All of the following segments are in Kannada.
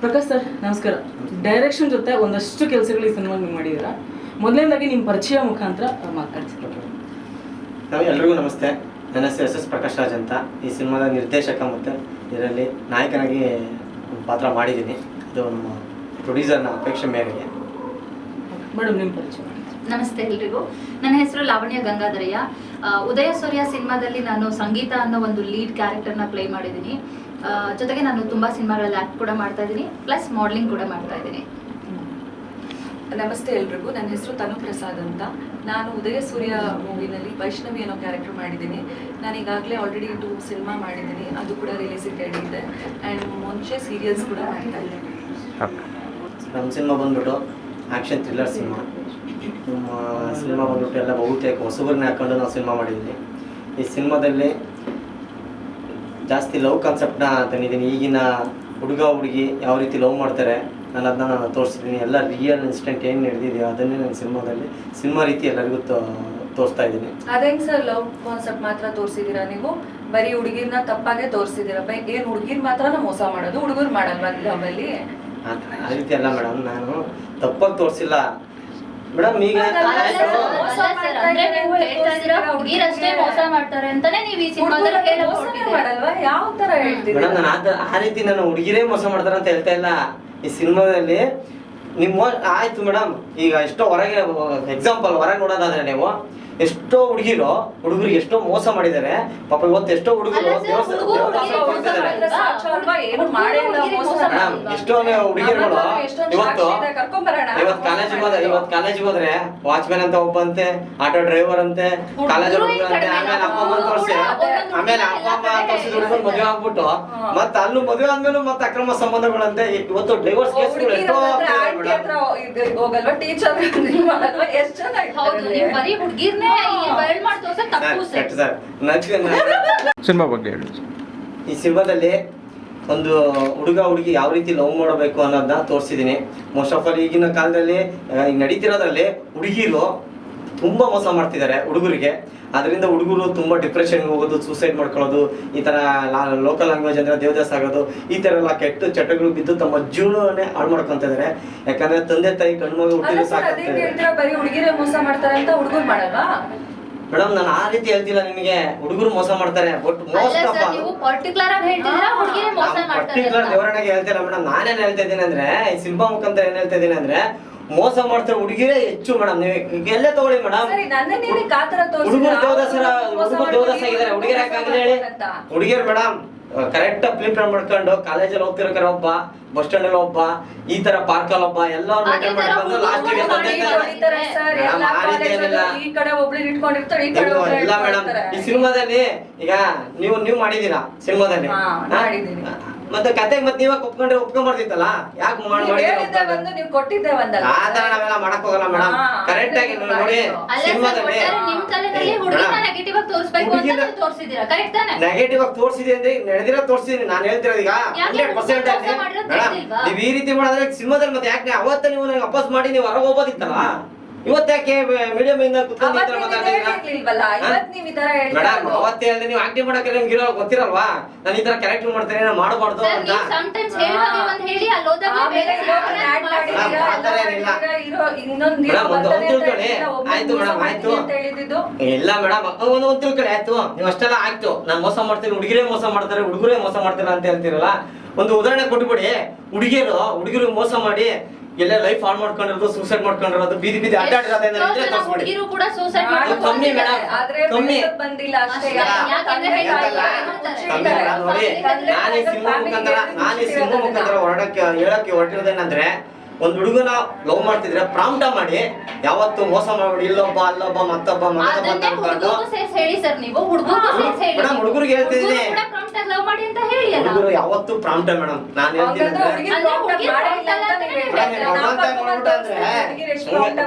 ಪ್ರಕಾಶ್ ಸರ್ ನಮಸ್ಕಾರ. ಡೈರೆಕ್ಷನ್ ಜೊತೆ ಒಂದಷ್ಟು ಕೆಲಸಗಳು ಈ ಸಿನಿಮಾ ನೀವು ಮಾಡಿದ್ದೀರಾ. ಮೊದಲನೇದಾಗಿ ನಿಮ್ಮ ಪರಿಚಯ ಮುಖಾಂತರ ಮಾತಾಡ್ತಿದ್ದಾರೆ. ಎಲ್ರಿಗೂ ನಮಸ್ತೆ. ನನ್ನ ಹೆಸರು ಎಸ್ ಪ್ರಕಾಶ್ ರಾಜ್ ಅಂತ. ಈ ಸಿನಿಮಾದ ನಿರ್ದೇಶಕ ಮತ್ತು ಇದರಲ್ಲಿ ನಾಯಕನಾಗಿ ಪಾತ್ರ ಮಾಡಿದ್ದೀನಿ. ಇದು ನಮ್ಮ ಪ್ರೊಡ್ಯೂಸರ್ನ ಅಪೇಕ್ಷೆ ಮೇರೆಗೆ. ಮೇಡಮ್ ನಿಮ್ಮ ಪರಿಚಯ. ನಮಸ್ತೆ ಎಲ್ರಿಗೂ. ನನ್ನ ಹೆಸರು ಲಾವಣ್ಯ ಗಂಗಾಧರಯ್ಯ. ಉದಯ ಸೂರ್ಯ ಸಿನಿಮಾದಲ್ಲಿ ನಾನು ಸಂಗೀತ ಅನ್ನೋ ಒಂದು ಲೀಡ್ ಕ್ಯಾರೆಕ್ಟರ್ನ ಪ್ಲೇ ಮಾಡಿದ್ದೀನಿ. ಜೊತೆಗೆ ನಾನು ತುಂಬ ಸಿನಿಮಾಗಳಲ್ಲಿ ಆ್ಯಕ್ಟ್ ಕೂಡ ಮಾಡ್ತಾ ಇದ್ದೀನಿ, ಪ್ಲಸ್ ಮಾಡಲಿಂಗ್ ಕೂಡ ಮಾಡ್ತಾ ಇದ್ದೀನಿ. ನಮಸ್ತೆ ಎಲ್ರಿಗೂ. ನನ್ನ ಹೆಸರು ತನು ಪ್ರಸಾದ್ ಅಂತ. ನಾನು ಉದಯ ಸೂರ್ಯ ಮೂವಿನಲ್ಲಿ ವೈಷ್ಣವಿ ಅನ್ನೋ ಕ್ಯಾರೆಕ್ಟರ್ ಮಾಡಿದ್ದೀನಿ. ನಾನು ಈಗಾಗಲೇ ಆಲ್ರೆಡಿ 2 ಸಿನಿಮಾ ಮಾಡಿದ್ದೀನಿ, ಅದು ಕೂಡ ರಿಲೀಸಿಂಗ್ ರೆಡಿ ಇದೆ. ಆ್ಯಂಡ್ ಮುಂಚೆ ಸೀರಿಯಲ್ಸ್ ಕೂಡ ಮಾಡ್ತಾ ಇದ್ದೀನಿ. ನಮ್ಮ ಸಿನಿಮಾ ಬಂದ್ಬಿಟ್ಟು ಆ್ಯಕ್ಷನ್ ಥ್ರಿಲ್ಲರ್ ಸಿನಿಮಾ. ನಮ್ಮ ಸಿನಿಮಾ ಬಂದ್ಬಿಟ್ಟು ಎಲ್ಲ ಬಹುತೇಕ ಹೊಸಬರನ್ನ ಹಾಕೊಂಡು ನಾವು ಸಿನಿಮಾ ಮಾಡಿದ್ದೀನಿ. ಈ ಸಿನಿಮಾದಲ್ಲಿ ಜಾಸ್ತಿ ಲವ್ ಕಾನ್ಸೆಪ್ಟನ್ನ ತಂದಿದ್ದೀನಿ. ಈಗಿನ ಹುಡುಗ ಹುಡುಗಿ ಯಾವ ರೀತಿ ಲವ್ ಮಾಡ್ತಾರೆ ಅನ್ನೋದನ್ನ ನಾನು ತೋರಿಸಿದ್ದೀನಿ. ಎಲ್ಲ ರಿಯಲ್ ಇನ್ಸಿಡೆಂಟ್ ಏನು ನಡೆದಿದೆಯೋ ಅದನ್ನೇ ನನ್ನ ಸಿನಿಮಾ ರೀತಿ ಎಲ್ಲರಿಗೂ ತೋರಿಸ್ತಾ ಇದ್ದೀನಿ. ಅದೇಂಗೆ ಸರ್ ಲವ್ ಕಾನ್ಸೆಪ್ಟ್ ಮಾತ್ರ ತೋರಿಸಿದ್ದೀರಾ ನೀವು? ಬರೀ ಹುಡುಗಿರ್ನ ತಪ್ಪಾಗೆ ತೋರಿಸಿದ್ದೀರಾ? ಏನು ಹುಡುಗಿರ್ ಮಾತ್ರ ಮೋಸ ಮಾಡೋದು, ಹುಡುಗರು ಮಾಡಲ್ವಾ ಲವ್ವಲ್ಲಿ? ಆ ರೀತಿ ಅಲ್ಲ ಮೇಡಮ್, ನಾನು ತಪ್ಪಾಗಿ ತೋರಿಸಿಲ್ಲ ಮೇಡಮ್. ಈಗ ಯಾವ ತರ ಹೇಳ್ತೀವಿ ಮೇಡಮ್, ನಾನು ಆ ರೀತಿ ನಾನು ಹುಡುಗಿರೇ ಮೋಸ ಮಾಡ್ತಾರ ಅಂತ ಹೇಳ್ತಾ ಇಲ್ಲ. ಈ ಸಿನಿಮಾದಲ್ಲಿ ನಿಮ್ಮ ಆಯ್ತು ಮೇಡಮ್. ಈಗ ಎಷ್ಟೋ ಹೊರಗೆ ಎಕ್ಸಾಂಪಲ್ ಹೊರಗೆ ನೋಡೋದಾದ್ರೆ ನೀವು ಎಷ್ಟೋ ಹುಡುಗರಿಗೆ ಎಷ್ಟೋ ಮೋಸ ಮಾಡಿದ್ದಾರೆ. ಪಾಪ ಇವತ್ತು ಎಷ್ಟೋ ಹುಡುಗರು ಎಷ್ಟೋ ಹುಡುಗಿರುಗಳು ಇವತ್ತು ಕಾಲೇಜಿಗೆ ಹೋದ್ರೆ ವಾಚ್ಮ್ಯಾನ್ ಅಂತ ಒಬ್ಬಂತೆ, ಆಟೋ ಡ್ರೈವರ್ ಅಂತೆ, ಕಾಲೇಜ್ ಹುಡುಗರಂತೆ, ಆಮೇಲೆ ಅಪ್ಪ ಅಮ್ಮ ತೋರಿಸಿ, ಆಮೇಲೆ ಅಪ್ಪ ಅಮ್ಮ ತೋರಿಸಿದ ಹುಡುಗರು ಮದುವೆ ಆಗ್ಬಿಟ್ಟು ಮತ್ತೆ ಅಲ್ಲೂ ಮದುವೆ ಆದ್ಮೇಲೆ ಮತ್ತೆ ಅಕ್ರಮ ಸಂಬಂಧಗಳಂತೆ. ಇವತ್ತು ಡೈವರ್ಸ್ ಕೇಸ್ಗಳು ಎಷ್ಟೋ ಹೋಗಲ್ವಾ? ಟೀಚರ್ ಸಿನಿಮಾ ಬಗ್ಗೆ ಹೇಳಿ. ಈ ಸಿನಿಮಾದಲ್ಲಿ ಒಂದು ಹುಡುಗ ಹುಡುಗಿ ಯಾವ ರೀತಿ ಲವ್ ಮಾಡಬೇಕು ಅನ್ನೋದನ್ನ ತೋರಿಸಿದ್ದೀನಿ. ಮೋಸ್ಟ್ ಆಫ್ ಆಲ್ ಈಗಿನ ಕಾಲದಲ್ಲಿ ನಡೀತಿರೋದ್ರಲ್ಲಿ ಹುಡುಗಿರು ತುಂಬಾ ಮೋಸ ಮಾಡ್ತಿದ್ದಾರೆ ಹುಡುಗರಿಗೆ. ಅದರಿಂದ ಹುಡುಗರು ತುಂಬಾ ಡಿಪ್ರೆಷನ್ಗೆ ಹೋಗೋದು, ಸೂಸೈಡ್ ಮಾಡ್ಕೊಳ್ಳೋದು, ಈ ತರ ಲೋಕಲ್ ಲ್ಯಾಂಗ್ವೇಜ್ ಅಂದ್ರೆ ದೇವದಾಸ ಆಗೋದು, ಈ ತರ ಎಲ್ಲ ಕೆಟ್ಟ ಚಟಗಳು ಬಿದ್ದು ತಮ್ಮ ಜೀವನವನ್ನೇ ಹಾಳು ಮಾಡ್ಕೊಂತ ಇದಾರೆ. ಯಾಕಂದ್ರೆ ತಂದೆ ತಾಯಿ ಕಣ್ಮಗ ಹುಟ್ಟಿದ್ರೆ ಸಾಕು. ಬರೀ ಹುಡುಗಿರೇ ಮೋಸ ಮಾಡ್ತಾರೆ ಅಂತ ಹುಡುಗರು ಮಾಡಲ್ವಾ ಮೇಡಮ್? ನಾನು ಆ ರೀತಿ ಹೇಳ್ತಿಲ್ಲ ನಿಮಗೆ. ಹುಡುಗರು ಮೋಸ ಮಾಡ್ತಾರೆ, ಬಟ್ ಮೋಸ್ಟ್ ಆಫ್ ಪರ್ಟಿಕ್ಯುಲರ್ ವಿವರಣೆಗೆ ಹೇಳ್ತಿಲ್ಲ ಮೇಡಮ್. ನಾನೇನ್ ಹೇಳ್ತಾ ಇದ್ದೀನಿ ಅಂದ್ರೆ, ಈ ಸಿನಿಮಾ ಮುಖಾಂತರ ಏನ್ ಹೇಳ್ತಾ ಇದ್ದೀನಿ ಅಂದ್ರೆ, ಮೋಸ ಮಾಡ್ತಾರೆ ಹುಡುಗಿರೇ ಹೆಚ್ಚು ಮೇಡಮ್. ನೀವು ಎಲ್ಲೇ ತಗೊಳ್ಳಿ ಮೇಡಮ್, ಹುಡುಗರು ದೇವದಾಸ ಆಗಿದ್ದಾರೆ. ಹುಡುಗಿಯರ್ ಯಾಕಾಗಲಿ ಹೇಳಿ? ಹುಡುಗಿಯರು ಮೇಡಮ್ ಕರೆಕ್ಟ್ ಫಿಲ್ಮ್ ಮಾಡ್ಕೊಂಡು ಕಾಲೇಜಲ್ಲಿ ಹೋಗ್ತಿರ್ತಾರೆ, ಒಬ್ಬ ಬಸ್ ಸ್ಟ್ಯಾಂಡ್ ಅಲ್ಲಿ ಒಬ್ಬ, ಈ ತರ ಪಾರ್ಕ್ ಅಲ್ಲಿ ಒಬ್ಬ, ಎಲ್ಲ ಇಲ್ಲ ಮೇಡಮ್. ಈ ಸಿನಿಮಾದಲ್ಲಿ ಈಗ ನೀವು ಮಾಡಿದೀರಾ ಸಿನಿಮಾದಲ್ಲಿ, ಮತ್ತೆ ಕತೆ ಮತ್ತೆ ನೀವಾಗ ಒಪ್ಕೊಂಡ್ಬರ್ತಿತ್ತಲ್ಲ, ಯಾಕೆ ಆತರ ನಾವೆಲ್ಲ ಮಾಡಕ್ ಹೋಗಲ್ಲ ಮೇಡಮ್. ಕರೆಕ್ಟ್ ಆಗಿ ನೋಡಿ ಸಿನಿಮಾದಲ್ಲಿ ನೆಗೆಟಿವ್ ಆಗಿ ತೋರಿಸಿದೆ ಅಂದ್ರೆ ನಡೆದಿರೋ ತೋರಿಸಿದೀನಿ. ನಾನು ಹೇಳ್ತಿರೋದು ಈಗ 100% ಮೇಡಮ್. ನೀವ್ ಈ ರೀತಿ ಮಾಡಿದ್ರೆ ಸಿನಿಮಾದಲ್ಲಿ ಮತ್ತೆ ಯಾಕೆ ಅವತ್ತ ನೀವು ನನಗೆ ವಾಪಸ್ ಮಾಡಿ ನೀವು ಹೊರಗೆ ಹೋಗೋದಿತ್ತಲ್ಲ, ಇವತ್ತಾಕೆ ಮೀಡಿಯಂ ಇಂದ ಕುತ್ಕೊಂಡು ಈ ತರ ಮೇಡಮ್? ಅವತ್ತೇ ಹೇಳಿದ್ರೆ ನೀವು ಆಕ್ಟಿಂಗ್ ಮಾಡಕ್ಕೆ ನಿಮ್ಗೆ ಗೊತ್ತಿರಲ್ವಾ ನಾನು ಈ ತರ ಕ್ಯಾರೆಕ್ಟರ್ ಮಾಡ್ತೇನೆ, ನಾನು ಮಾಡಬಾರ್ದು ಅಂತ. ಆಯ್ತು ಮೇಡಮ್, ಆಯ್ತು ಇಲ್ಲ ಮೇಡಮ್, ಒಂದು ತಿಳ್ಕೊಳ್ಳಿ ಆಯ್ತು. ನೀವು ಅಷ್ಟೆಲ್ಲ ಆಯ್ತು, ನಾನು ಮೋಸ ಮಾಡ್ತೀನಿ, ಹುಡುಗಿರೇ ಮೋಸ ಮಾಡ್ತಾರೆ, ಹುಡುಗರೇ ಮೋಸ ಮಾಡ್ತಾರೆ ಅಂತ ಹೇಳ್ತೀರಲ್ಲ. ಒಂದು ಉದಾಹರಣೆ ಕೊಟ್ಬಿಡಿ. ಹುಡುಗಿರು ಮೋಸ ಮಾಡಿ ಎಲ್ಲ ಲೈಫ್ ಹಾಳು ಮಾಡ್ಕೊಂಡಿರೋದು, ಸೂಸೈಡ್ ಮಾಡ್ಕೊಂಡಿರೋದು, ಬೀದಿ ಅಡ್ಡಾಡಿರೋದು ಕಮ್ಮಿ ಮೇಡಮ್, ಕಮ್ಮಿ. ನೋಡಿ, ನಾನು ಈ ಸಿನಿಮಾ ಮುಖಾಂತರ ಹೇಳಕ್ಕೆ ಹೊರಟಿರೋದೇನಂದ್ರೆ, ಒಂದ್ ಹುಡುಗನ ಲವ್ ಮಾಡ್ತಿದ್ರೆ ಪ್ರಾಂಪ್ಟ ಮಾಡಿ, ಯಾವತ್ತು ಮೋಸ ಮಾಡ್ಬಿಡಿ, ಇಲ್ಲೊಬ್ಬ ಅಲ್ಲೊಬ್ಬ ಮತ್ತೊಬ್ಬ ಮೇಡಮ್. ಹುಡುಗರಿಗೆ ಹೇಳ್ತಿದ್ದೀನಿ, ಹುಡುಗರು ಯಾವತ್ತು ಪ್ರಾಂಪ್ಟ ಮೇಡಮ್. ನಾನು ಹೇಳ್ತೀನಿ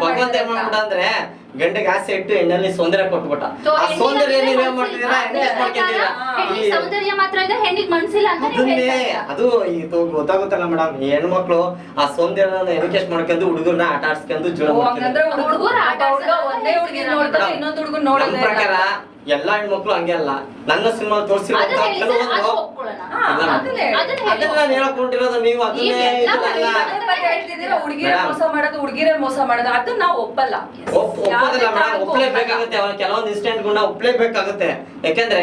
ಭಗವಂತ ಏನ್ ಮಾಡ್ಬಿಟ್ಟ ಅಂದ್ರೆ, ಗಂಟೆಗೆ ಆಸೆ ಇಟ್ಟು ಎಣ್ಣೆಲ್ಲಿ ಸೌಂದರ್ಯ ಕೊಟ್ಬಿಟ್ಟ. ಆ ಸೌಂದರ್ಯ ನೀವೇನ್ ಮಾಡ್ತಿದ್ದೀರಾ? ಅದು ಇದು ಗೊತ್ತಾಗುತ್ತಲ್ಲ ಮೇಡಮ್. ಈ ಹೆಣ್ಮಕ್ಳು ಆ ಸೌಂದರ್ಯನ ಎನ್ಕೇಶ್ ಮಾಡ್ಕೊಂಡು ಹುಡುಗರನ್ನ ಆಟ ಆಡ್ಸ್ಕೊಂಡು ಜೀವನ ಮಾಡ್ತಾರೆ. ಎಲ್ಲಾ ಹೆಣ್ಮಕ್ಳು ಹಂಗೆ ಅಲ್ಲ. ನನ್ನ ಸಿನಿಮಾ ತೋರಿಸಿರೋ ಅದನ್ನ ಹೇಳಿ ಸರ್, ಅದು ಕೆಲವೊಂದು ಒಪ್ಕೊಳ್ಳೋಣ. ಅದನ್ನೇ ಅದನ್ನ ಹೇಳಿ. ಅದನ್ನ ನಾನು ಹೇಳಕೊಂಡಿರೋದು ನೀವು ಅದನ್ನೇ ಇದಲ್ಲ. ಹೇಳ್ತಿದ್ದೀರಾ ಹುಡುಗಿರೇ ಮೋಸ ಮಾಡೋದು, ಹುಡುಗಿರೇ ಮೋಸ ಮಾಡೋದು, ಅದನ್ನ ನಾವು ಒಪ್ಪಲ್ಲ. ಒಪ್ಪೋದಿಲ್ಲ ಮೇಡಮ್, ಒಪ್ಲೇಬೇಕಾಗುತ್ತೆ. ಕೆಲವೊಂದು ಇನ್ಸಿಡೆಂಟ್ಗಳನ್ನ ಒಪ್ಲೇಬೇಕಾಗುತ್ತೆ. ಯಾಕೆಂದ್ರೆ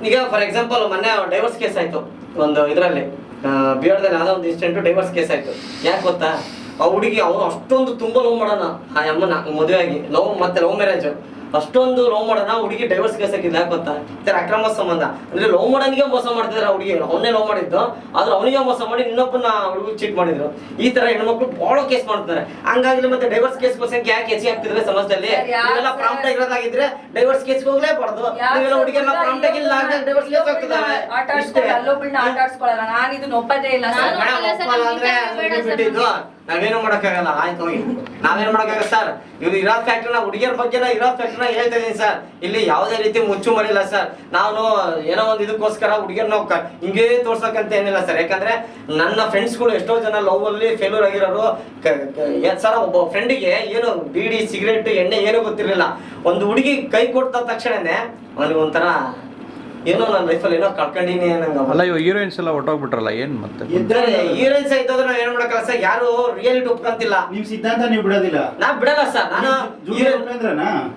ಈಗ ಫಾರ್ ಎಕ್ಸಾಂಪಲ್ ಮೊನ್ನೆ ಡೈವರ್ಸ್ ಕೇಸ್ ಆಯ್ತು ಒಂದು ಇದರಲ್ಲಿ, ಬಿಹಾರದಲ್ಲಿ ಯಾವುದೋ ಒಂದು ಇನ್ಸಿಡೆಂಟ್ ಡೈವರ್ಸ್ ಕೇಸ್ ಆಯ್ತು. ಯಾಕೆ ಗೊತ್ತಾ, ಆ ಹುಡುಗಿ ಅವ್ರು ಅಷ್ಟೊಂದು ತುಂಬಾ ಲವ್ ಮಾಡೋಣ ಆ ಅಮ್ಮನ ಮದುವೆ ಆಗಿ, ಲವ್ ಮ್ಯಾರೇಜ್ ಅಷ್ಟೊಂದು ಲವ್ ಮಾಡೋಣ, ಹುಡುಗಿ ಡೈವರ್ಸ್ ಕೇಸ್ ಹಾಕಿದ್. ಯಾಕೆ ಗೊತ್ತಾ, ಈ ಅಕ್ರಮ ಸಂಬಂಧ ಅಂದ್ರೆ ಲವ್ ಮಾಡೋನಿಗೆ ಮೋಸ ಮಾಡ್ತಿದಾರೆ ಹುಡುಗಿ. ಅವನ್ನೇ ಲವ್ ಮಾಡಿದ್ದು, ಆದ್ರೆ ಅವನಿಗೆ ಮೋಸ ಮಾಡಿ ಇನ್ನೊಬ್ಬನ ಹುಡುಗಿ ಚೀಟ್ ಮಾಡಿದ್ರು. ಈ ತರ ಹೆಣ್ಮಕ್ಳು ಬಹಳ ಕೇಸ್ ಮಾಡ್ತಾರೆ. ಹಂಗಾಗಿ ಮತ್ತೆ ಡೈವರ್ಸ್ ಕೇಸ್ ಯಾಕೆ ಹೆಚ್ಚಿಗೆ ಆಗ್ತಿದ್ರೆ ಸಮಾಜದಲ್ಲಿ? ನೀವೆಲ್ಲ ಪ್ರಾಂಪ್ಟ್ ಆಗಿರೋದಾಗಿದ್ರೆ ಡೈವರ್ಸ್ ಕೇಸ್ ಹೋಗ್ಲೇಬಾರ್ದು. ನೀವೆಲ್ಲ ಹುಡುಗಿಯನ್ನ ಪ್ರಾಂಪ್ಟ್ ಆಗಿಲ್ಲ ಡೈವರ್ಸ್ ಕೇಸ್ ಆಗ್ತದೆ. ಅಲ್ಲೊಬ್ಬಳನ್ನ ಆಟ ಆಡ್ಸ್ಕೊಳ್ಳಲ್ಲ. ನಾನು ಇದನ್ನ ಒಪ್ಪದೇ ಇಲ್ಲ ಸರ್. ಅಂದ್ರೆ ಬಿಟ್ಟಿದ್ದು ನಾವೇನು ಮಾಡಕ್ಕಾಗಲ್ಲ. ಆಯ್ತು ಹೋಗಿ, ನಾವೇನ್ ಮಾಡಕ್ಕಾಗಲ್ಲ ಸರ್. ಇವ್ರು ಇರೋ ಫ್ಯಾಕ್ಟ್ರಿನ ಹುಡುಗಿಯರ ಬಗ್ಗೆ ಇರೋ ಫ್ಯಾಕ್ಟ್ರಿನ ಹೇಳ್ತಾ ಇದೀನಿ ಸರ್. ಇಲ್ಲಿ ಯಾವುದೇ ರೀತಿ ಮುಚ್ಚು ಮರಿಲ್ಲ ಸರ್. ನಾನು ಏನೋ ಒಂದು ಇದಕ್ಕೋಸ್ಕರ ಹುಡುಗಿಯರ್ನ ಹಿಂಗೇ ತೋರ್ಸಕ್ಕಂತ ಏನಿಲ್ಲ ಸರ್. ಯಾಕಂದ್ರೆ ನನ್ನ ಫ್ರೆಂಡ್ಸ್ಗಳು ಎಷ್ಟೋ ಜನ ಲವ್ ಅಲ್ಲಿ ಫೇಲ್ಯೂರ್ ಆಗಿರೋರು ಸರ್. ಒಬ್ಬ ಫ್ರೆಂಡಿಗೆ ಏನು ಬೀಡಿ ಸಿಗರೇಟ್ ಎಣ್ಣೆ ಏನೂ ಗೊತ್ತಿರಲಿಲ್ಲ. ಒಂದು ಹುಡುಗಿ ಕೈ ಕೊಟ್ಟ ತಕ್ಷಣನೇ ಅವನಿಗೆ ಒಂಥರ ಏನೋ ನನ್ನ ಲೈಫಲ್ಲಿ ಏನೋ ಕಳ್ಕೊಂಡಿನಿ ಅನ್ನಂಗ. ಅಲ್ಲ, ಇವಾಗ ಹೀರೋಯಿನ್ಸ್ ಎಲ್ಲ ಹೊಟ್ಟೋಗ್ಬಿಟ್ರಲ್ಲ, ಏನ್ ಮತ್ತೆ ಹೀರೋಯಿನ್ಸ್ ಇದ್ದೋದ್ರೆ ನಾವು ಏನ್ ಮಾಡಕ್ಕಲ್ಲ ಸರ್. ಯಾರು ರಿಯಾಲಿಟಿ ಒಪ್ಕೊಂತಿಲ್ಲ. ನಿಮ್ ಸಿದ್ಧಾಂತ ನೀವು ಬಿಡೋದಿಲ್ಲ. ನಾ ಬಿಡಲ್ಲ ಸರ್. ನಾನು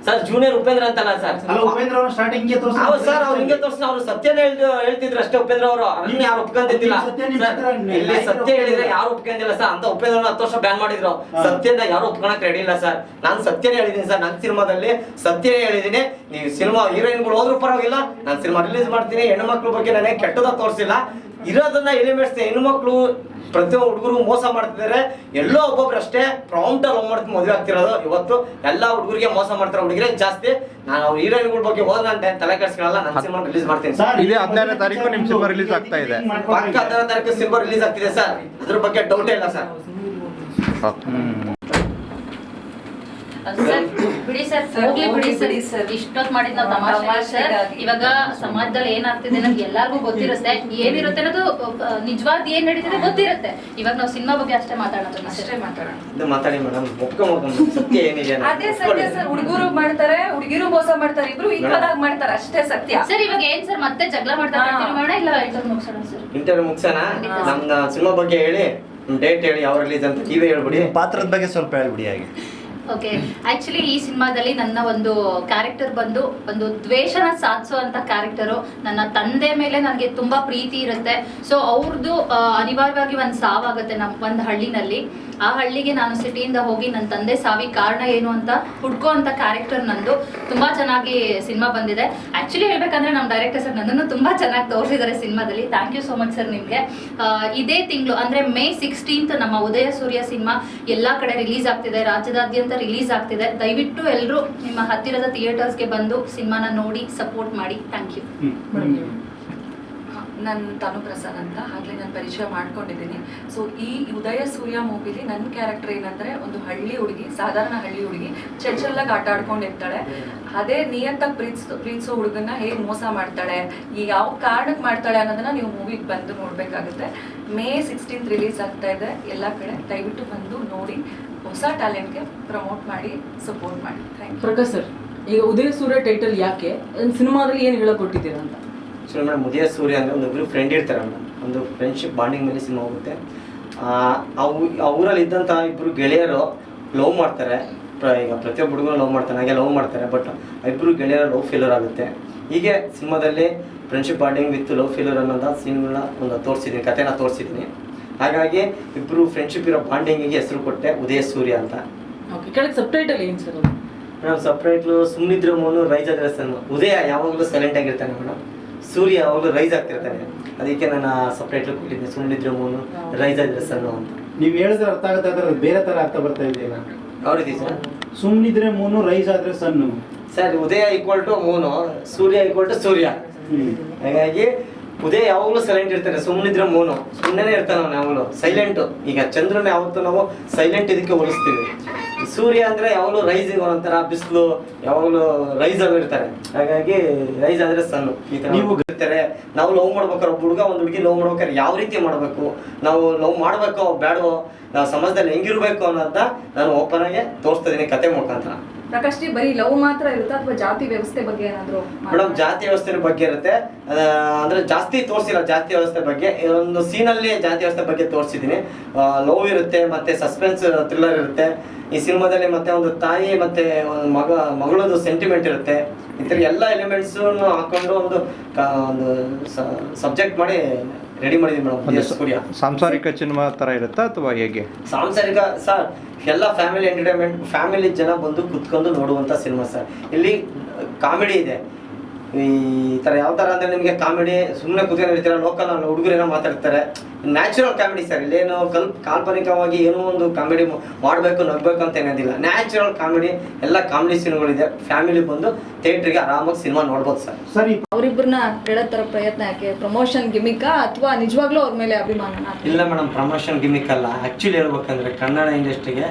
ಸರ್ ಜೂನಿಯರ್ ಉಪೇಂದ್ರ ಅಂತಲ್ಲ ಸರ್. ಅಲ್ಲ, ಉಪೇಂದ್ರ ಅವರು ಸ್ಟಾರ್ಟಿಂಗ್ ಹೌದು ಸರ್, ಅವ್ರು ಹಿಂಗೆ ತೋರ್ಸ ಅವ್ರು ಸತ್ಯನೇ ಹೇಳ್ತಿದ್ರು ಅಷ್ಟೇ. ಉಪೇಂದ್ರ ಅವರು ಅದನ್ನ ಯಾರು ಒಪ್ಕೊಂತಿದ್ದಿಲ್ಲ. ಇಲ್ಲಿ ಸತ್ಯ ಹೇಳಿದ್ರೆ ಯಾರು ಒಪ್ಕೊಂಡಿಲ್ಲ ಸರ್. ಅಂತ ಉಪೇಂದ್ರ 10 ವರ್ಷ ಬ್ಯಾನ್ ಮಾಡಿದ್ರು. ಸತ್ಯನ ಯಾರು ಒಪ್ಕೊಳಕ್ ರೆಡಿ ಇಲ್ಲ ಸರ್. ನಾನು ಸತ್ಯನೇ ಹೇಳಿದೀನಿ ಸರ್. ನನ್ನ ಸಿನಿಮಾದಲ್ಲಿ ಸತ್ಯನೇ ಹೇಳಿದೀನಿ. ನೀವು ಸಿನಿಮಾ ಹೀರೋಯಿನ್ಗಳು ಹೋದ್ರೂ ಪರವಾಗಿಲ್ಲ, ನಾನು ಸಿನಿಮಾ ರಿಲೀಸ್ ಮಾಡ್ತೀನಿ. ಹೆಣ್ಣು ಮಕ್ಳ ಬಗ್ಗೆ ನಾನೇ ಕೆಟ್ಟದಾಗ ತೋರಿಸಿಲ್ಲ. ಇರೋದನ್ನ ಎಲಿಮೆಂಟ್ಸ್ ಹೆಣ್ಣು ಪ್ರತಿಯೊಬ್ಬ ಹುಡುಗರು ಮೋಸ ಮಾಡ್ತಿದ್ದಾರೆ. ಎಲ್ಲೋ ಒಬ್ಬೊಬ್ರು ಅಷ್ಟೇ ಪ್ರಾಂಪ್ಟ್ ಲವ್ ಮಾಡ್ತೀನಿ ಮದುವೆ ಆಗ್ತಿರೋದು. ಇವತ್ತು ಎಲ್ಲಾ ಹುಡುಗರಿಗೆ ಮೋಸ ಮಾಡ್ತಾರೆ ಹುಡುಗಿರೇ ಜಾಸ್ತಿ. ನಾನು ಹೀರೋಯಿನ್ಗಳ ಬಗ್ಗೆ ಹೋದ ನಾನು ತಲೆ ಕೆಡಿಸ್ಕೊಳ್ಳಲ್ಲ. ನನ್ನ ಸಿನಿಮಾ ರಿಲೀಸ್ ಮಾಡ್ತೀನಿ ಸರ್. ಇದೇ 15ನೇ ತಾರೀಕು ನಿಮ್ ಸಿನಿಮಾ ರಿಲೀಸ್ ಆಗ್ತಾ ಇದೆ. ಪಕ್ಕ 15ನೇ ತಾರೀಕು ಸಿನಿಮಾ ರಿಲೀಸ್ ಆಗ್ತಿದೆ ಸರ್. ಅದ್ರ ಬಗ್ಗೆ ಡೌಟೇ ಇಲ್ಲ ಸರ್. ಸರ್ ಬಿಡಿ ಸರ್, ಹೋಗ್ಲಿ ಬಿಡಿ ಸರ್. ಇಷ್ಟೊತ್ತು ಮಾಡಿದ್ ನಾವು ತಮಾಷೆ ಸರ್. ಇವಾಗ ಸಮಾಜದಲ್ಲಿ ಏನಾಗ್ತಿದೆ ನಮ್ಗೆ ಎಲ್ಲಾರ್ಗು ಗೊತ್ತಿರುತ್ತೆ. ಏನಿರುತ್ತೆ ಅನ್ನೋದು ನಿಜವಾದ ಏನ್ ನಡೀತಿದೆ ಗೊತ್ತಿರುತ್ತೆ. ಇವಾಗ ನಾವು ಸಿನಿಮಾ ಬಗ್ಗೆ ಅಷ್ಟೇ ಮಾತಾಡೋದು. ಅಷ್ಟೇ ಮಾತಾಡೋಣ. ಇದು ಮಾತಾಡಿ ಮೇಡಮ್, ಸತ್ಯ ಏನಿದೆ ಅದೇ ಸತ್ಯ ಸರ್. ಹುಡುಗರು ಮಾಡ್ತಾರೆ, ಹುಡುಗಿರು ಮೋಸ ಮಾಡ್ತಾರೆ, ಇಬ್ರು ಈಕ್ವಲ್ ಆಗಿ ಮಾಡ್ತಾರೆ, ಅಷ್ಟೇ ಸತ್ಯ ಸರ್. ಇವಾಗ ಏನ್ ಸರ್ ಮತ್ತೆ ಜಗಳ ಮಾಡ್ತಾರೆ ಮಾಡೋಣ, ಇಲ್ಲ ಇಂಟರ್ವ್ಯೂ ಮುಗಿಸೋಣ ಸರ್? ಇಂಟರ್ವ್ಯೂ ಮುಗಿಸೋಣ. ನಮ್ಮ ಸಿನಿಮಾ ಬಗ್ಗೆ ಹೇಳಿ, ಡೇಟ್ ಹೇಳಿ, ಯಾವ ರಿಲೀಸ್ ಅಂತ ನೀವೇ ಹೇಳ್ಬಿಡಿ. ಪಾತ್ರದ ಬಗ್ಗೆ ಸ್ವಲ್ಪ ಹೇಳ್ಬಿಡಿ ಹಾಗೆ. ಓಕೆ, ಆಕ್ಚುಲಿ ಈ ಸಿನಿಮಾದಲ್ಲಿ ನನ್ನ ಒಂದು ಕ್ಯಾರೆಕ್ಟರ್ ಬಂದು ಒಂದು ದ್ವೇಷನ ಸಾಧಿಸುವಂತ ಕ್ಯಾರೆಕ್ಟರು. ನನ್ನ ತಂದೆ ಮೇಲೆ ನನಗೆ ತುಂಬಾ ಪ್ರೀತಿ ಇರುತ್ತೆ. ಸೊ ಅವ್ರದ್ದು ಅನಿವಾರ್ಯವಾಗಿ ಒಂದು ಸಾವಾಗುತ್ತೆ ಒಂದು ಹಳ್ಳಿನಲ್ಲಿ. ಆ ಹಳ್ಳಿಗೆ ನಾನು ಸಿಟಿಯಿಂದ ಹೋಗಿ ನನ್ನ ತಂದೆ ಸಾವಿಗೆ ಕಾರಣ ಏನು ಅಂತ ಹುಡ್ಕೋ ಅಂತ ಕ್ಯಾರೆಕ್ಟರ್ ನಂದು. ತುಂಬಾ ಚೆನ್ನಾಗಿ ಸಿನಿಮಾ ಬಂದಿದೆ. ಆಕ್ಚುಲಿ ಹೇಳ್ಬೇಕಂದ್ರೆ ನಮ್ಮ ಡೈರೆಕ್ಟರ್ ಸರ್ ನನ್ನನ್ನು ತುಂಬಾ ಚೆನ್ನಾಗಿ ತೋರಿಸಿದ್ದಾರೆ ಸಿನಿಮಾದಲ್ಲಿ. Thank you so much sir ನಿಮಗೆ. ಇದೇ ತಿಂಗಳು ಅಂದ್ರೆ May 16th ನಮ್ಮ ಉದಯ ಸೂರ್ಯ ಸಿನಿಮಾ ಎಲ್ಲಾ ಕಡೆ ರಿಲೀಸ್ ಆಗ್ತಿದೆ, ರಾಜ್ಯದಾದ್ಯಂತ ರಿಲೀಸ್ ಆಗ್ತಿದೆ. ದಯವಿಟ್ಟು ಎಲ್ಲರೂ ನಿಮ್ಮ ಹತ್ತಿರದ ಥಿಯೇಟರ್ಸ್ಗೆ ಬಂದು ಸಿನಿಮಾನ ನೋಡಿ ಸಪೋರ್ಟ್ ಮಾಡಿ. Thank you. ನನ್ನ ತನು ಪ್ರಸಾದ್ ಅಂತ ಆಗ್ಲೇ ನಾನು ಪರಿಚಯ ಮಾಡ್ಕೊಂಡಿದ್ದೀನಿ. ಸೊ ಈ ಉದಯ ಸೂರ್ಯ ಮೂವಿಲಿ ನನ್ನ ಕ್ಯಾರೆಕ್ಟರ್ ಏನಂದ್ರೆ ಒಂದು ಹಳ್ಳಿ ಹುಡುಗಿ, ಸಾಧಾರಣ ಹಳ್ಳಿ ಹುಡುಗಿ ಚೆಲ್ಲಾಗಿ ಆಟ ಆಡ್ಕೊಂಡಿರ್ತಾಳೆ. ಅದೇ ನಿಯತ್ತಾಗಿ ಪ್ರೀತಿಸೋ ಹುಡುಗನ್ನ ಹೇಗೆ ಮೋಸ ಮಾಡ್ತಾಳೆ, ಯಾವ ಕಾರಣಕ್ಕೆ ಮಾಡ್ತಾಳೆ ಅನ್ನೋದನ್ನ ನೀವು ಮೂವಿಗೆ ಬಂದು ನೋಡ್ಬೇಕಾಗುತ್ತೆ. May 16th ರಿಲೀಸ್ ಆಗ್ತಾ ಇದೆ ಎಲ್ಲ ಕಡೆ. ದಯವಿಟ್ಟು ಬಂದು ನೋಡಿ, ಹೊಸ ಟ್ಯಾಲೆಂಟ್ಗೆ ಪ್ರಮೋಟ್ ಮಾಡಿ, ಸಪೋರ್ಟ್ ಮಾಡಿ. Thank you. ಪ್ರಕಾಶ್ ಸರ್, ಈಗ ಉದಯ ಸೂರ್ಯ ಟೈಟಲ್ ಯಾಕೆ ಸಿನಿಮಾದಲ್ಲಿ ಏನು ಹೇಳಕೊಟ್ಟಿದ್ದೀರಾ ಅಂತ? ಆ್ಯಕ್ಚುಲಿ ಮೇಡಮ್, ಉದಯ ಸೂರ್ಯ ಅಂದರೆ ಒಂದೊಬ್ಬರು ಫ್ರೆಂಡ್ ಇರ್ತಾರೆ ಮೇಡಮ್. ಒಂದು ಫ್ರೆಂಡ್ಶಿಪ್ ಬಾಂಡಿಂಗ್ ಮೇಲೆ ಸಿನಿಮಾ ಹೋಗುತ್ತೆ. ಆ ಊರಲ್ಲಿ ಇದ್ದಂಥ ಇಬ್ಬರು ಗೆಳೆಯರು ಲವ್ ಮಾಡ್ತಾರೆ. ಈಗ ಪ್ರತಿಯೊಬ್ಬ ಹುಡುಗರು ಲವ್ ಮಾಡ್ತಾನೆ, ಹಾಗೆ ಲವ್ ಮಾಡ್ತಾರೆ. ಬಟ್ ಇಬ್ಬರು ಗೆಳೆಯರ ಲವ್ ಫೇಲ್ಯೂರ್ ಆಗುತ್ತೆ. ಹೀಗೆ ಸಿನಿಮಾದಲ್ಲಿ friendship bonding with love failure ಅನ್ನೋದು ಸಿನಿಮಾನ ಒಂದು ತೋರಿಸಿದ್ದೀನಿ, ಕಥೆನ ತೋರಿಸಿದ್ದೀನಿ. ಹಾಗಾಗಿ ಇಬ್ಬರು ಫ್ರೆಂಡ್ಶಿಪ್ ಇರೋ ಬಾಂಡಿಂಗಿಗೆ ಹೆಸರು ಕೊಟ್ಟೆ ಉದಯ ಸೂರ್ಯ ಅಂತ. ಓಕೆ, ಕೆಳಗೆ ಸಬ್ ಟೈಟಲ್ ಏನು ಸರ್? ಮೇಡಮ್ ಸಪ್ರೇಟ್ಲು ಸುಮ್ಮನಿದ್ರೆ ಮೋನು ರೈಸ್ ಆದ್ರೆ ಸಣ್ಣ. ಉದಯ ಯಾವಾಗಲೂ ಸೈಲೆಂಟ್ ಆಗಿರ್ತಾನೆ ಮೇಡಮ್, ಸೂರ್ಯ ಯಾವಾಗಲೂ ರೈಸ್ ಆಗ್ತಿರ್ತಾನೆ. ಅದಕ್ಕೆ ನಾನು ಸಪ್ರೇಟ್ಲು ಕೊಟ್ಟಿದ್ದೆ, ಸುಮ್ಮನಿದ್ರೆ ಮೋನು ರೈಸ್ ಆದ್ರೆ ಸಣ್ಣ ಅಂತ. ನೀವು ಹೇಳಿದ್ರೆ ಅರ್ಥ ಆಗುತ್ತೆ, ಅದರ ಬೇರೆ ತರ ಅರ್ಥ ಬರ್ತಾ ಇದೆಯಲ್ಲ. ಯಾವ ರೀತಿ ಸರ್? ಸುಮ್ಮನಿದ್ರೆ ಮೂನು, ರೈಸ್ ಆದ್ರೆ ಸಣ್ಣ sir. Udaya equal to moon, Surya equal to Surya. ಹಾಗಾಗಿ ಉದಯ ಯಾವಾಗಲೂ ಸೈಲೆಂಟ್ ಇರ್ತಾನೆ, ಸುಮ್ಮನಿದ್ರೆ ಮೂನು ಸುಮ್ಮನೆ ಇರ್ತಾನೆ ಅವನು ಯಾವಾಗಲೂ ಸೈಲೆಂಟು. ಈಗ ಚಂದ್ರನ ಯಾವತ್ತೂ ನಾವು ಸೈಲೆಂಟ್ ಇದಕ್ಕೆ ಹೋಲಿಸ್ತೀವಿ. ಸೂರ್ಯ ಅಂದ್ರೆ ಯಾವಾಗಲೂ ರೈಸ್ ಒಂಥರ ಬಿಸಿಲು, ಯಾವಾಗಲೂ ರೈಸ್ ಆಗಿರ್ತಾರೆ. ಹಾಗಾಗಿ ರೈಸ್ ಆದ್ರೆ ಸಣ್ಣ ಈ ತರ ನೀವು ಇರ್ತಾರೆ. ನಾವು ಲವ್ ಮಾಡ್ಬೇಕಾದ್ರೆ ಒಬ್ಬ ಹುಡುಗ ಒಂದು ಹುಡುಗಿ ಲವ್ ಮಾಡ್ಬೇಕಾದ್ರೆ ಯಾವ ರೀತಿ ಮಾಡಬೇಕು, ನಾವು ಲವ್ ಮಾಡ್ಬೇಕೋ ಬೇಡವೋ, ನಾವು ಸಮಾಜದಲ್ಲಿ ಹೆಂಗಿರ್ಬೇಕು ಅನ್ನೋದನ್ನ ನಾನು ಓಪನ್ ಆಗಿ ತೋರಿಸ್ತಾ ಇದೀನಿ ಕತೆ ಮುಖಾಂತರ. ಪ್ರಕಾಶ್ ಜಿ ಬರೀ ಲವ್ ಮಾತ್ರ ಇರುತ್ತಾ ಅಥವಾ ಜಾತಿ ವ್ಯವಸ್ಥೆ ಬಗ್ಗೆ ಏನಾದ್ರು ಮೇಡಮ್ ಜಾತಿ ವ್ಯವಸ್ಥೆ ಬಗ್ಗೆ ಇರುತ್ತೆ, ಅಂದ್ರೆ ಜಾಸ್ತಿ ತೋರಿಸಿಲ್ಲ ಜಾತಿ ವ್ಯವಸ್ಥೆ ಬಗ್ಗೆ. ಒಂದು ಸೀನಲ್ಲಿ ಜಾತಿ ವ್ಯವಸ್ಥೆ ಬಗ್ಗೆ ತೋರಿಸಿದ್ದೀನಿ. ಲವ್ ಇರುತ್ತೆ, ಮತ್ತೆ ಸಸ್ಪೆನ್ಸ್ ಥ್ರಿಲ್ಲರ್ ಇರುತ್ತೆ ಈ ಸಿನಿಮಾದಲ್ಲಿ. ಮತ್ತೆ ಒಂದು ತಾಯಿ ಮತ್ತೆ ಮಗಳದು ಸೆಂಟಿಮೆಂಟ್ ಇರುತ್ತೆ. ಈ ಥರ ಎಲ್ಲ ಎಲಿಮೆಂಟ್ಸ್ ಹಾಕೊಂಡು ಒಂದು ಸಬ್ಜೆಕ್ಟ್ ಮಾಡಿ ರೆಡಿ ಮಾಡಿದೀವಿ ಮೇಡಮ್. ಸೂರ್ಯ ಸಾಂಸಾರಿಕ ಸಿನಿಮಾ ಥರ ಇರುತ್ತಾ ಅಥವಾ ಹೇಗೆ? ಸಾಂಸಾರಿಕ ಸರ್, ಎಲ್ಲ ಫ್ಯಾಮಿಲಿ ಎಂಟರ್ಟೈನ್ಮೆಂಟ್, ಫ್ಯಾಮಿಲಿ ಜನ ಬಂದು ಕುತ್ಕೊಂಡು ನೋಡುವಂಥ ಸಿನಿಮಾ ಸರ್. ಇಲ್ಲಿ ಕಾಮಿಡಿ ಇದೆ. ಈ ಥರ ಯಾವ ಥರ ಅಂದರೆ ನಿಮಗೆ ಕಾಮಿಡಿ ಸುಮ್ಮನೆ ಕುತ್ಕೊಂಡು ಇರ್ತೀರ, ಲೋಕಲ್ ಹುಡುಗರೇನೋ ಮಾತಾಡ್ತಾರೆ, ನ್ಯಾಚುರಲ್ ಕಾಮಿಡಿ ಸರ್. ಇಲ್ಲೇನು ಕಾಲ್ಪನಿಕವಾಗಿ ಏನೋ ಒಂದು ಕಾಮಿಡಿ ಮಾಡಬೇಕು ನಗಬೇಕು ಅಂತ ಏನಿಲ್ಲ, ನ್ಯಾಚುರಲ್ ಕಾಮಿಡಿ. ಎಲ್ಲ ಕಾಮಿಡಿ ಸೀನ್ಗಳಿದೆ. ಫ್ಯಾಮಿಲಿ ಬಂದು ಥಿಯೇಟ್ರಿಗೆ ಆರಾಮಾಗಿ ಸಿನಿಮಾ ನೋಡ್ಬೋದು ಸರ್. ಸರಿ, ಅವರಿಬ್ಬರನ್ನ ಹೇಳೋ ಥರ ಪ್ರಯತ್ನ ಯಾಕೆ? ಪ್ರಮೋಷನ್ ಗಿಮಿಕಾ ಅಥವಾ ನಿಜವಾಗ್ಲೂ ಅವ್ರ ಮೇಲೆ ಅಭಿಮಾನ? ಇಲ್ಲ ಮೇಡಮ್, ಪ್ರಮೋಷನ್ ಗಿಮಿಕ್ ಅಲ್ಲ. ಆ್ಯಕ್ಚುಲಿ ಹೇಳ್ಬೇಕಂದ್ರೆ ಕನ್ನಡ ಇಂಡಸ್ಟ್ರಿಗೆ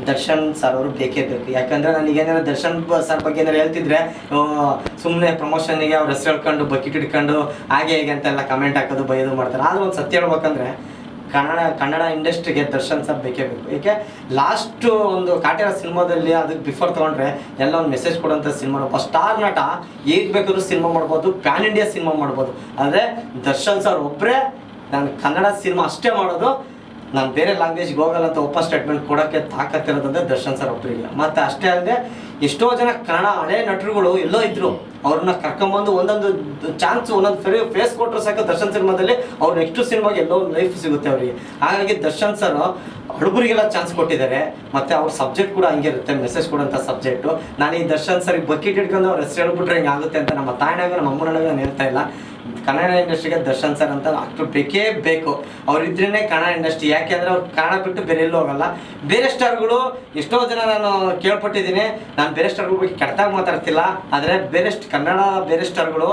ದರ್ಶನ್ ಸರ್ ಅವರು ಬೇಕೇ ಬೇಕು. ಯಾಕಂದರೆ ನನಗೇನಾದ್ರು ದರ್ಶನ್ ಸರ್ ಬಗ್ಗೆ ಏನಾರು ಹೇಳ್ತಿದ್ರೆ ಸುಮ್ಮನೆ ಪ್ರಮೋಷನ್ಗೆ ಅವ್ರ ಹೆಸರು ಹೇಳ್ಕೊಂಡು ಬಕೆಟ್ ಹಿಡ್ಕೊಂಡು ಹಾಗೆ ಹೇಗೆ ಅಂತೆಲ್ಲ ಕಮೆಂಟ್ ಹಾಕೋದು ಬೈಯೋದು ಮಾಡ್ತಾರೆ. ಆದ್ರೆ ಒಂದು ಸತ್ಯ ಹೇಳ್ಬೇಕಂದ್ರೆ ಕನ್ನಡ ಇಂಡಸ್ಟ್ರಿಗೆ ದರ್ಶನ್ ಸರ್ ಬೇಕೇ ಬೇಕು. ಏಕೆ ಲಾಸ್ಟ್ ಒಂದು ಕಾಟೇರ ಸಿನಿಮಾದಲ್ಲಿ ಅದಕ್ಕೆ ಬಿಫೋರ್ ತೊಗೊಂಡ್ರೆ ಎಲ್ಲ ಒಂದು ಮೆಸೇಜ್ ಕೊಡೋಂಥ ಸಿನಿಮಾ. ಒಬ್ಬ ಸ್ಟಾರ್ ನಟ ಹೇಗೆ ಬೇಕಾದ್ರೂ ಸಿನಿಮಾ ಮಾಡ್ಬೋದು, ಪ್ಯಾನ್ ಇಂಡಿಯಾ ಸಿನಿಮಾ ಮಾಡ್ಬೋದು. ಆದರೆ ದರ್ಶನ್ ಸರ್ ಒಬ್ಬರೇ ನಾನು ಕನ್ನಡ ಸಿನಿಮಾ ಅಷ್ಟೇ ಮಾಡೋದು, ನಾನು ಬೇರೆ ಲ್ಯಾಂಗ್ವೇಜ್ಗೆ ಹೋಗಲ್ಲ ಅಂತ ಓಪನ್ ಸ್ಟೇಟ್ಮೆಂಟ್ ಕೊಡೋಕ್ಕೆ ತಾಕತ್ತಿರೋದಂದ್ರೆ ದರ್ಶನ್ ಸರ್ ಒಬ್ಬರಿಗೆ. ಮತ್ತು ಅಷ್ಟೇ ಅಲ್ಲದೆ ಎಷ್ಟೋ ಜನ ಕನ್ನಡ ಹಳೆ ನಟರುಗಳು ಎಲ್ಲೋ ಇದ್ರು, ಅವ್ರನ್ನ ಕರ್ಕೊಂಬಂದು ಒಂದೊಂದು ಚಾನ್ಸ್ ಒಂದೊಂದು ಫೇಸ್ ಕೊಟ್ಟರು ಸಾಕು ದರ್ಶನ್ ಸಿನಿಮಾದಲ್ಲಿ. ಅವ್ರು ನೆಕ್ಸ್ಟ್ ಸಿನಿಮಾಗೆ ಎಲ್ಲೋ ಒಂದು ಲೈಫ್ ಸಿಗುತ್ತೆ ಅವರಿಗೆ. ಹಾಗಾಗಿ ದರ್ಶನ್ ಸರ್ ಹುಡುಗರಿಗೆಲ್ಲ ಚಾನ್ಸ್ ಕೊಟ್ಟಿದ್ದಾರೆ. ಮತ್ತು ಅವ್ರ ಸಬ್ಜೆಕ್ಟ್ ಕೂಡ ಹಂಗೆ ಇರುತ್ತೆ, ಮೆಸೇಜ್ ಕೊಡೋಂಥ ಸಬ್ಜೆಕ್ಟು. ನಾನು ಈ ದರ್ಶನ್ ಸರ್ ಬಕೆಟ್ ಹಿಡ್ಕೊಂಡು ಅವ್ರ ಹೆಸರು ಹೇಳ್ಬಿಟ್ರೆ ಹಿಂಗೆ ಆಗುತ್ತೆ ಅಂತ ನಮ್ಮ ತಾಯಿನಾಗ ನಮ್ಮ ಅಮ್ಮನಾಗ ನಾನು ಹೇಳ್ತಾ ಇಲ್ಲ. ಕನ್ನಡ ಇಂಡಸ್ಟ್ರಿಗೆ ದರ್ಶನ್ ಸರ್ ಅಂತ ಆಕ್ಟರ್ ಬೇಕೇ ಬೇಕು. ಅವ್ರಿದ್ರೇ ಕನ್ನಡ ಇಂಡಸ್ಟ್ರಿ. ಯಾಕೆಂದರೆ ಅವ್ರು ಕನ್ನಡ ಬಿಟ್ಟು ಬೇರೆ ಎಲ್ಲೂ ಹೋಗಲ್ಲ. ಬೇರೆ ಸ್ಟಾರ್ಗಳು ಎಷ್ಟೋ ಜನ ನಾನು ಕೇಳ್ಪಟ್ಟಿದ್ದೀನಿ, ನಾನು ಬೇರೆ ಸ್ಟಾರ್ಗಳ ಬಗ್ಗೆ ಕೆಟ್ಟದಾಗಿ ಮಾತಾಡ್ತಿಲ್ಲ, ಆದರೆ ಬೇರೆ ಸ್ಟಾರ್ಗಳು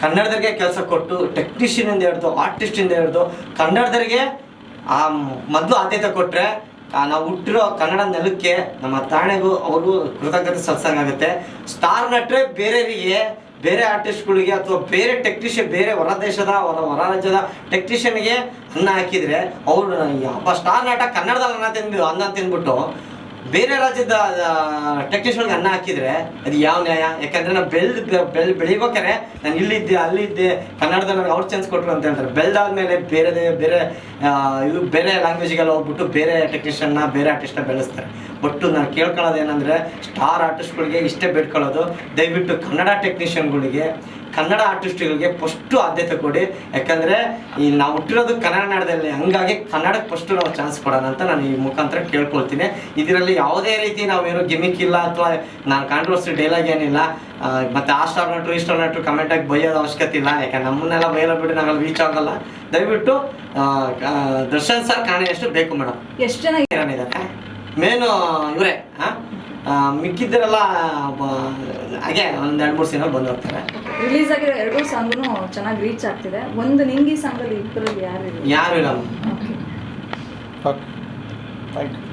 ಕನ್ನಡದವ್ರಿಗೆ ಕೆಲಸ ಕೊಟ್ಟು ಟೆಕ್ನಿಷಿಯನಿಂದ ಹಿಡಿದು ಆರ್ಟಿಸ್ಟಿಂದ ಹಿಡಿದು ಕನ್ನಡದವ್ರಿಗೆ ಮೊದಲು ಆದ್ಯತೆ ಕೊಟ್ಟರೆ ನಾವು ಹುಟ್ಟಿರೋ ಕನ್ನಡ ನೆಲಕ್ಕೆ ನಮ್ಮ ತಾಣೆಗೂ ಅವ್ರಿಗೂ ಕೃತಜ್ಞತೆ ಸಲ್ಲಿಸಂಗಾಗುತ್ತೆ. ಸ್ಟಾರ್ ನಟರೆ ಬೇರೆಯವರಿಗೆ, ಬೇರೆ ಆರ್ಟಿಸ್ಟ್ಗಳಿಗೆ ಅಥವಾ ಬೇರೆ ಟೆಕ್ನಿಷಿಯನ್, ಬೇರೆ ಹೊರ ರಾಜ್ಯದ ಟೆಕ್ನಿಷಿಯನ್ಗೆ ಅನ್ನ ಹಾಕಿದರೆ ಅವರು ಒಬ್ಬ ಸ್ಟಾರ್ ನಟ ಕನ್ನಡದಲ್ಲಿ ಅನ್ನ ತಿಂದ್ಬಿಟ್ಟು ಬೇರೆ ರಾಜ್ಯದ ಟೆಕ್ನಿಷಿಯನ್ಗೆ ಅನ್ನ ಹಾಕಿದರೆ ಅದು ಯಾವ ನ್ಯಾಯ? ಯಾಕಂದರೆ ನಾವು ಬೆಳಿಬೇಕಾರೆ ನಾನು ಇಲ್ಲಿದ್ದೆ ಅಲ್ಲಿದ್ದೆ ಕನ್ನಡದಲ್ಲಿ ನನಗೆ ಅವ್ರು ಚಾನ್ಸ್ ಕೊಟ್ಟರು ಅಂತ ಹೇಳ್ತಾರೆ. ಬೆಳೆದಾದ್ಮೇಲೆ ಬೇರೆ ಲ್ಯಾಂಗ್ವೇಜಿಗೆಲ್ಲ ಹೋಗ್ಬಿಟ್ಟು ಬೇರೆ ಟೆಕ್ನಿಷಿಯನ್ನ ಬೇರೆ ಆರ್ಟಿಸ್ಟ್ನ ಬೆಳೆಸ್ತಾರೆ. ಬಟ್ ನಾನು ಕೇಳ್ಕೊಳ್ಳೋದು ಏನಂದರೆ ಸ್ಟಾರ್ ಆರ್ಟಿಸ್ಟ್ಗಳಿಗೆ ಇಷ್ಟೇ ಬೇಡ್ಕೊಳ್ಳೋದು, ದಯವಿಟ್ಟು ಕನ್ನಡ ಟೆಕ್ನಿಷಿಯನ್ಗಳಿಗೆ, ಕನ್ನಡ ಆರ್ಟಿಸ್ಟ್ಗಳಿಗೆ ಫಸ್ಟು ಆದ್ಯತೆ ಕೊಡಿ. ಯಾಕಂದರೆ ಈ ನಾವು ಹುಟ್ಟಿರೋದು ಕನ್ನಡ ನಾಡದಲ್ಲಿ, ಹಂಗಾಗಿ ಕನ್ನಡಕ್ಕೆ ಫಸ್ಟು ನಾವು ಚಾನ್ಸ್ ಕೊಡೋಣ ಅಂತ ನಾನು ಈ ಮುಖಾಂತರ ಕೇಳ್ಕೊಳ್ತೀನಿ. ಇದರಲ್ಲಿ ಯಾವುದೇ ರೀತಿ ನಾವೇನು ಗಿಮಿಕ್ ಇಲ್ಲ ಅಥವಾ ನಾನು ಕಾಂಟ್ರವರ್ಸಿ ಡೈಲಾಗ್ ಏನಿಲ್ಲ. ಮತ್ತು ಆ ಸ್ಟಾರ್ ನಟರು ಈ ಸ್ಟಾರ್ ನಟರು ಕಮೆಂಟಾಗಿ ಬೈಯೋದು ಅವಶ್ಯಕತೆ ಇಲ್ಲ. ಯಾಕಂದ್ರೆ ನಮ್ಮನ್ನೆಲ್ಲ ಬೈಯಲ್ಲ ಬಿಟ್ಟು ನಾವೆಲ್ಲ ರೀಚ್ ಆಗಲ್ಲ. ದಯವಿಟ್ಟು ದರ್ಶನ್ ಸರ್ ಕಾಣಿಷ್ಟು ಬೇಕು ಮೇಡಮ್. ಎಷ್ಟು ಜನ ಏನಿದ್ದಾರೆ ಮೇನು ಇವರೇ, ಮಿಕ್ಕಿದ್ದರೆಲ್ಲ ಹಾಗೆ ಒಂದು 2-3 ಸಿನಿಮಾ ಬಂದು ಹೋಗ್ತಾರೆ. ರಿಲೀಸ್ ಆಗಿರೋ 2 ಸಾಂಗು ಚೆನ್ನಾಗಿ ರೀಚ್ ಆಗ್ತಿದೆ. ಒಂದು ನಿಂಗಿ ಸಾಂಗಲ್ಲಿ ಇಬ್ಬರಲ್ಲಿ ಯಾರು ಇಲ್ಲ. Okay, thank you.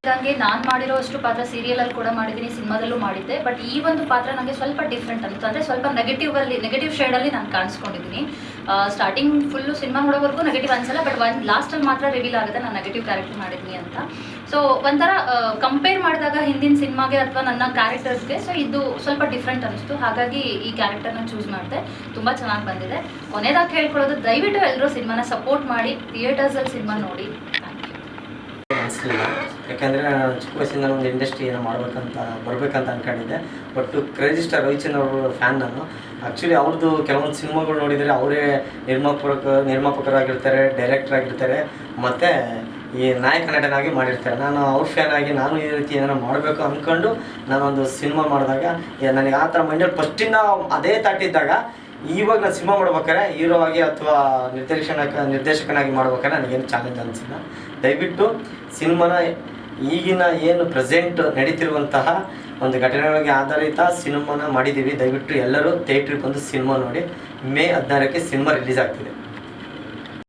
ಹಾಗೆ ನಾನು ಮಾಡಿರೋ ಅಷ್ಟು ಪಾತ್ರ ಸೀರಿಯಲಲ್ಲಿ ಕೂಡ ಮಾಡಿದ್ದೀನಿ, ಸಿನಿಮಾದಲ್ಲೂ ಮಾಡಿದ್ದೆ. ಬಟ್ ಈ ಒಂದು ಪಾತ್ರ ನನಗೆ ಸ್ವಲ್ಪ ಡಿಫ್ರೆಂಟ್ ಅನಿಸ್ತು. ಅಂದರೆ ಸ್ವಲ್ಪ ನೆಗೆಟಿವ್ ಶೇಡಲ್ಲಿ ನಾನು ಕಾಣಿಸ್ಕೊಂಡಿದ್ದೀನಿ. ಸ್ಟಾರ್ಟಿಂಗ್ ಫುಲ್ಲು ಸಿನಿಮಾ ನೋಡೋವರೆಗೂ ನೆಗೆಟಿವ್ ಅನ್ಸಲ್ಲ, ಬಟ್ ಲಾಸ್ಟಲ್ಲಿ ಮಾತ್ರ ರಿವೀಲ್ ಆಗುತ್ತೆ ನಾನು ನೆಗೆಟಿವ್ ಕ್ಯಾರೆಕ್ಟರ್ ಮಾಡಿದ್ದೀನಿ ಅಂತ. ಸೊ ಒಂಥರ ಕಂಪೇರ್ ಮಾಡಿದಾಗ ಹಿಂದಿನ ಸಿನಿಮಾಗೆ ಅಥವಾ ನನ್ನ ಕ್ಯಾರೆಕ್ಟರ್ಸ್ಗೆ ಸೊ ಇದು ಸ್ವಲ್ಪ ಡಿಫ್ರೆಂಟ್ ಅನಿಸ್ತು. ಹಾಗಾಗಿ ಈ ಕ್ಯಾರೆಕ್ಟರ್ನ ಚೂಸ್ ಮಾಡಿದೆ. ತುಂಬ ಚೆನ್ನಾಗಿ ಬಂದಿದೆ. ಕೊನೆಯದಾಗಿ ಹೇಳ್ಕೊಳ್ಳೋದು, ದಯವಿಟ್ಟು ಎಲ್ಲರೂ ಸಿನಿಮಾನ ಸಪೋರ್ಟ್ ಮಾಡಿ, ಥಿಯೇಟರ್ಸಲ್ಲಿ ಸಿನಿಮಾ ನೋಡಿ. ಅನಿಸ್ಲಿಲ್ಲ. ಯಾಕಂದರೆ ನಾನು ಚಿಕ್ಕ ವಯಸ್ಸಿಂದ ಒಂದು ಇಂಡಸ್ಟ್ರಿ ಏನೋ ಬರಬೇಕಂತ ಅಂದ್ಕೊಂಡಿದ್ದೆ. ಬಟ್ ಕ್ರೇಜಿ ಸ್ಟಾರ್ ರವಿಚಂದ್ರ ಅವ್ರ ಫ್ಯಾನ್ ನಾನು. ಆ್ಯಕ್ಚುಲಿ ಅವ್ರದ್ದು ಕೆಲವೊಂದು ಸಿನಿಮಾಗಳು ನೋಡಿದರೆ ಅವರೇ ನಿರ್ಮಾಪಕರಾಗಿರ್ತಾರೆ, ಡೈರೆಕ್ಟರ್ ಆಗಿರ್ತಾರೆ, ಮತ್ತು ಈ ನಾಯಕ ನಟನಾಗಿ ಮಾಡಿರ್ತಾರೆ. ನಾನು ಅವ್ರ ಫ್ಯಾನ್ ಆಗಿ ನಾನು ಈ ರೀತಿ ಏನಾರು ಮಾಡಬೇಕು ಅಂದ್ಕೊಂಡು ನಾನೊಂದು ಸಿನಿಮಾ ಮಾಡಿದಾಗ ನನಗೆ ಆ ಥರ ಮೈಂಡಲ್ಲಿ ಫಸ್ಟಿಂದ ಅದೇ ತಾಟಿದ್ದಾಗ, ಇವಾಗ ನಾನು ಸಿನಿಮಾ ಮಾಡ್ಬೇಕಾದ್ರೆ ಹೀರೋ ಆಗಿ ಅಥವಾ ನಿರ್ದೇಶಕನಾಗಿ ಮಾಡ್ಬೇಕಾದ್ರೆ ನನಗೇನು ಚಾಲೆಂಜ್ ಅನಿಸಿಲ್ಲ. ದಯವಿಟ್ಟು ಸಿನಿಮಾನ ಈಗಿನ ಏನು ಪ್ರೆಸೆಂಟ್ ನಡೀತಿರುವಂತಹ ಒಂದು ಘಟನೆಗಳಿಗೆ ಆಧಾರಿತ ಸಿನಿಮಾನ ಮಾಡಿದ್ದೀವಿ. ದಯವಿಟ್ಟು ಎಲ್ಲರೂ ಥಿಯೇಟ್ರಿಗೆ ಬಂದು ಸಿನಿಮಾ ನೋಡಿ. ಮೇ 16ಕ್ಕೆ ಸಿನಿಮಾ ರಿಲೀಸ್ ಆಗ್ತಿದೆ.